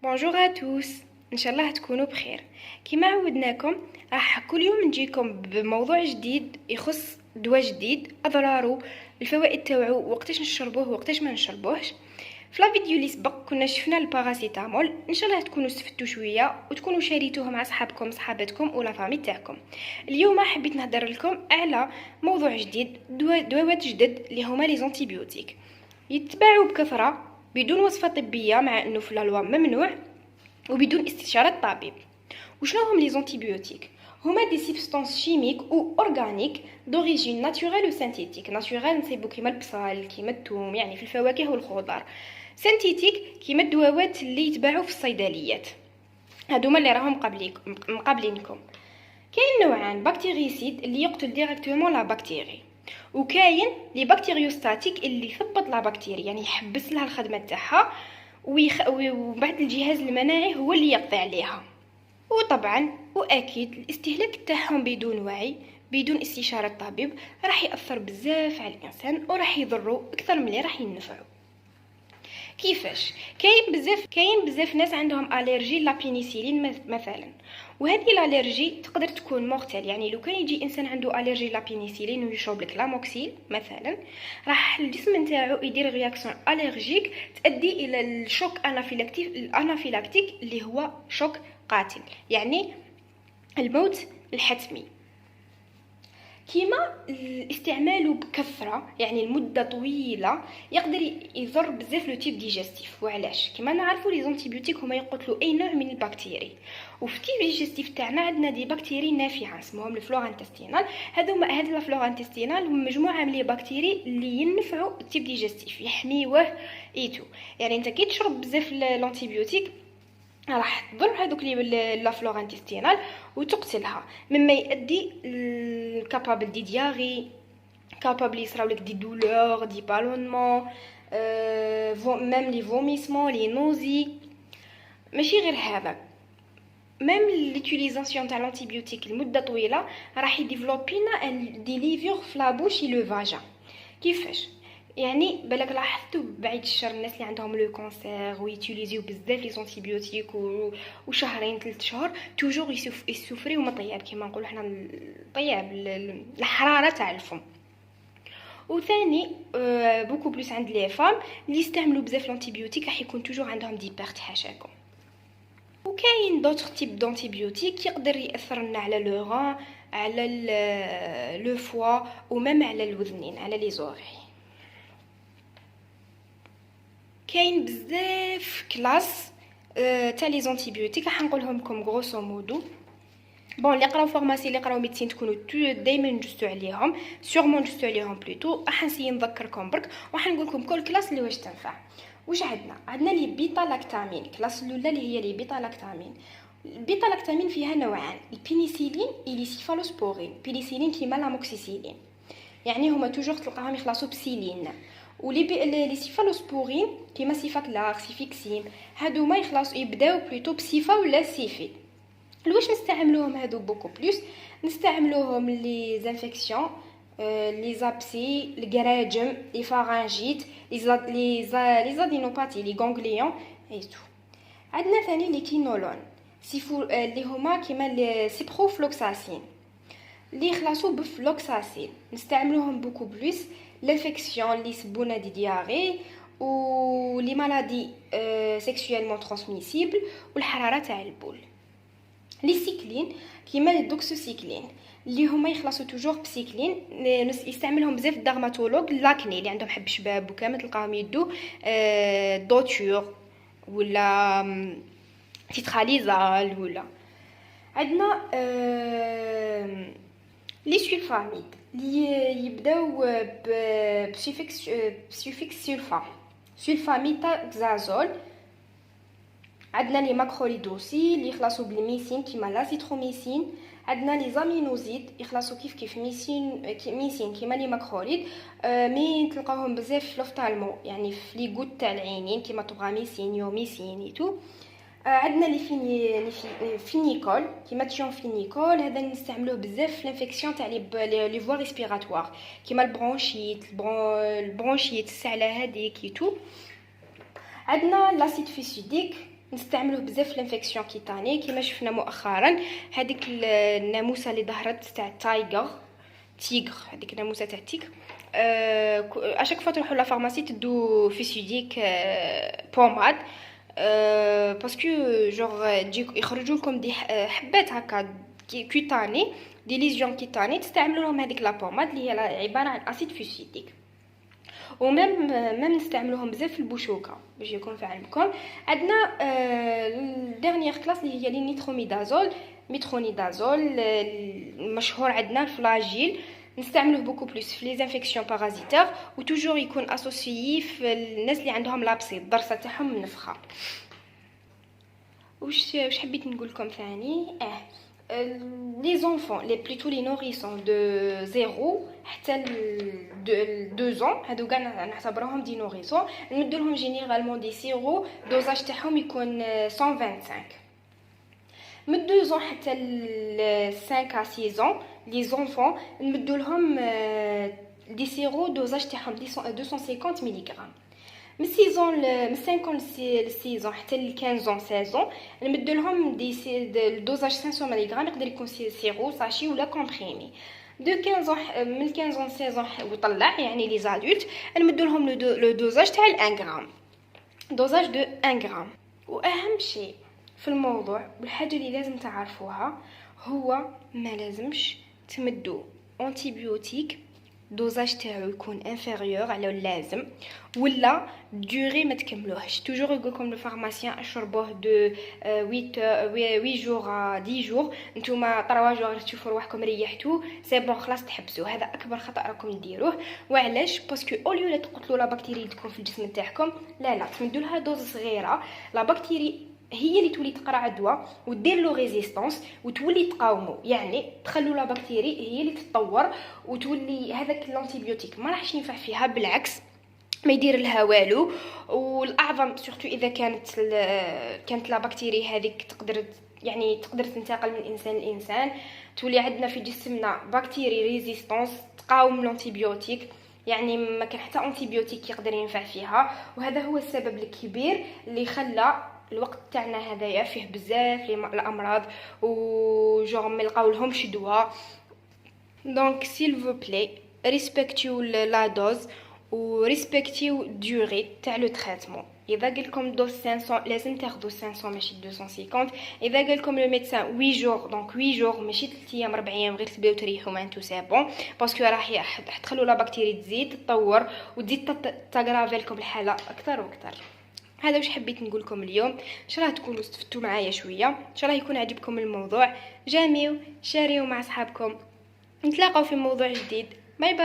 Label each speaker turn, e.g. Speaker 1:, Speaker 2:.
Speaker 1: بونجور ا توس، ان شاء الله تكونوا بخير. كما عودناكم راح كل يوم نجيكم بموضوع جديد يخص دواء جديد، اضراره، الفوائد تاوعو، وقتاش نشربوه وقتاش ما نشربوهش. في لا فيديو اللي سبق كنا شفنا الباراسيتامول، ان شاء الله تكونوا استفدتوا شويه وتكونوا شاريتوه مع صحابكم صحاباتكم ولا فامي تاعكم. اليوم حبيت نهضر لكم على موضوع جديد، دواوات جدد اللي هما لي زونتيبيوتيك، يتباعوا بكثره بدون وصفه طبيه مع انه في لا ممنوع وبدون استشاره الطبيب. وشنو هم لي زونتيبيوتيك؟ هما دي سبستانس شيميك او اورغانيك دوريجين ناتوريل و سينثيتيك. ناتوريل نصيبو كيما البصل كيما الثوم، يعني في الفواكه والخضر. سينثيتيك كيما الدواوات اللي يتباعوا في الصيدليات، هادوما اللي راهم مقابلينكم. كاين نوعان، بكتيريسيد اللي يقتل ديريكتومون لا بكتيري، وكاين لي بكتيريوستاتيك اللي يثبط لا بكتيري، يعني يحبس لها الخدمه تاعها وبعد الجهاز المناعي هو اللي يقضي عليها. وطبعا واكيد الاستهلاك تاعهم بدون وعي بدون استشاره الطبيب راح ياثر بزاف على الانسان وراح يضره اكثر من اللي راح ينفعه. كيفاش؟ كاين بزاف ناس عندهم الرجي لابينيسيلين مثلا، وهذه الالرجي تقدر تكون مورتال. يعني لو كان يجي انسان عنده الرجي لابينيسيلين ويشرب لك لاموكسيل مثلا، راح الجسم نتاعو يدير رياكسيون الرجيك تؤدي الى الشوك الانافيلاكتيك اللي هو شوك قاتل، يعني الموت الحتمي. كيما استعماله بكثره يعني لمده طويله يقدر يضر بزاف لو تيب ديجستيف. وعلاش؟ كيما نعرفوا لي زونتيبيوتيك هما يقتلوا اي نوع من البكتيري، وفي التيب ديجستيف تاعنا عندنا دي بكتيري نافعه اسمهم الفلورا انتستينال. هاد الفلورا انتستينال هم مجموعه من لي بكتيري اللي ينفعوا التيب ديجستيف، يحميوه ايتو. يعني انت كي تشرب بزاف الانتيبيوتيك راح تضر هذوك لا فلورا انتستينال وتقتلها، مما يؤدي كابابل دي دياري، كابابل يصراو لك دي دولور دي بالونمون، ميم لي فوميسمون لي نوزي. ماشي غير هذا، ميم ليوتيليزاسيون تاع الانتيبيوتيك لمده طويله راح يديفلوبينا دي ليفور في لابوش لو فاجا. كيفاش؟ يعني بالك لاحظتوا بعيد الشر الناس اللي عندهم لو كانسير ويتيليزيو بزاف لي زونتيبيوتيك وشهرين 3 شهور توجور يسوفريو من طياب، كيما نقولوا حنا الطياب الحراره تاع الفم. وثاني بوكو بلوس عند لي فام اللي يستعملوا بزاف الانتيبيوتيك راح يكون توجور عندهم دي بيرت حاشاكم. وكاين دوطخ تيب دانتيبيوتيك يقدر ياثر لنا على لو غان، على لو فوا، ومام على الوذنين، على لي زوري. كاين بزاف كلاس تاع لي زونتيبيوتيك، راح نقولهم لكم غروسو مودو. بون اللي قراو فارماسي اللي قراو ميديسين تكونوا دائما نجستوا عليهم، سيغمون نجستوا عليهم بلوتو. راح نسيي نذكركم برك وراح نقول لكم كل كلاس اللي واش تنفع. واش عندنا لي بيتا لاكتامين. كلاس الاولى اللي هي لي بيتا لاكتامين. البيتا لاكتامين فيها نوعان، البينيسيلين لي سيفالوسبورين. بينيسيلين كيما لاموكسيسيلين، يعني هما توجور تلقاهم يخلصوا بسيلين. ولي سيفالوسبورين كيما سيفاكلاك سيفيكسيم، هادو ما يبداو بلوتو بسيفا ولا سيفي. لواش نستعملوهم هادو بوكو بلوس؟ نستعملوهم لي زانفيكسيون، لي زابسي، الكراجم، لي فارانجيت، لي زادينوباتي، لي غونغليون ايتو. عندنا ثاني لي كينولون اللي هما كيما لي سيبروفلوكساسين اللي يخلصوا بفلوكساسين. نستعملوهم بوكو بلوس لانفيكسيون اللي يسبونا دي دياري و لي مالادي سيكسويلمون ترانسميسيبل والحراره تاع البول. لي سيكلين كيما لي دوكسوسيكلين اللي هما يخلصوا توجور بسيكلين. يستعملهم بزاف الدرماتولوج لاكني اللي عندهم حب شباب وكامل تلقاهم يدو دوتور ولا تيتراليزال. ولا عندنا لي سولفاميد اللي يبداو بسيفيكس سولفاميتازازول. عندنا لي ماكروليدوسي اللي يخلصوا بالميسين كيما لازيتروميسين. عندنا لي زامينوزيد يخلصوا كيف ميسين كيما لي ماكروليد، مي تلقاوهم بزاف في لوفتالمو، يعني في لي غوت تاع العينين كيما توغاميسين يوميسين ايتو. عندنا لي فينيكول كيما تيونفينيكول، هذا نستعملوه بزاف في الانفيكسيون تاع لي فوا ريسبيراتوار كيما البرونشيت السعله هذيك ايتو. عندنا لاسيد فيسيديك نستعملوه بزاف في الانفيكسيون كيتاني كما شفنا مؤخرا. هذيك الناموسه اللي ظهرت تاع تيغر، هذيك الناموسه تاع تيغر، اشاك فوا تروحوا لا فارماسي تدو فيسيديك بوماد، باسكو جوغ تجيك يخرجوا لكم دي حبات هكا كيتاني، دي ليزيون كيتاني، تستعملوا لهم هذيك لا بوماد اللي هي عباره عن اسيد فيسيديك. ومام نستعملوهم بزاف في البشوكه باش يكون في علمكم. عندنا الديرنيير كلاس اللي هي لي ميترونيدازول المشهور عندنا الفلاجيل، نستعملوه بوكو بلوس في لي انفيكسيون بارازيتير، وتوجور يكون اسوسيي في الناس اللي عندهم لابسي الضرسه تاعهم منفخه. واش حبيت نقول لكم ثاني؟ لي زونفون لي بلوتو لي نوريسون دو 0 حتى 2 ans، هادو كاع نعتبروهم دي نوريسون، نمدو لهم جينيرالمون دي سيرو دوزاج تاعهم يكون 125. من 2 ans حتى 5 à 6 ans لي زونفون نمدو لهم دي سيرو دوزاج تاعهم 250 ملغ. من 6 ans من 5 ل 6 ans حتى ل 15 ans 16 ans نمدو لهم الدوزاج 500 ملغ، يقدر يكون سيرو ساشي ولا كومبريمي. من 15 ans 16 ans وطلع يعني لي زادولت نمدو لهم لو دوزاج تاع 1 غرام، دوزاج دو 1 غرام. واهم شيء في الموضوع والحاجه اللي لازم تعرفوها هو ما لازمش تمدوا انتيبيوتيك دوزاج تاعو يكون انفيريور على اللازم، ولا دوري ما تكملوهش. توجور يقولكم لو فارماسيان اشربوه دو 8 جور 10 جور، نتوما 3 جور تشوفوا روحكم ريحتو سي بون خلاص تحبسوا. هذا اكبر خطا راكم ديروه. وعلاش؟ باسكو اوليو لا تقتلوا لا بكتيريا اللي تكون في الجسم تاعكم، لا تمدوا لها دوز صغيره، لا بكتيري هي اللي تولي تقرا عدوى ودير له ريزيستانس وتولي تقاومو، يعني تخلوا لا بكتيري هي اللي تتطور وتولي هذاك الانتيبيوتيك ما راحش ينفع فيها، بالعكس ما يدير لها والو. والاعظم سورتو اذا كانت لا بكتيري هذيك تقدر تنتقل من انسان لانسان، تولي عندنا في جسمنا بكتيري ريزيستانس تقاوم الانتيبيوتيك، يعني ما كان حتى انتيبيوتيك يقدر ينفع فيها. وهذا هو السبب الكبير اللي خلى الوقت تاعنا هذايا فيه بزاف الامراض وجوغ ما يلقاو لهمش دواء. دونك سيل فو بلي ريسبكتيو لا دوز و ريسبكتيو دوري تاع لو تريتمون. اذا قالكم دوز 500 لازم تاخذوا 500 ماشي 250. اذا قالكم لو ميدسان 8 جور دونك 8 جور ماشي 3 ايام 4 ايام غير تبداو تريحوا ما انتو سي بون، باسكو راح تخلوا لا بكتيري تزيد تطور وتزيد تاغرافي لكم الحاله اكثر واكثر. هذا واش حبيت نقول لكم اليوم. ان شاء الله تكونوا استفدتوا معايا شويه، ان شاء الله يكون عجبكم الموضوع. جاميو شاريو مع اصحابكم، نتلاقاو في موضوع جديد. باي باي.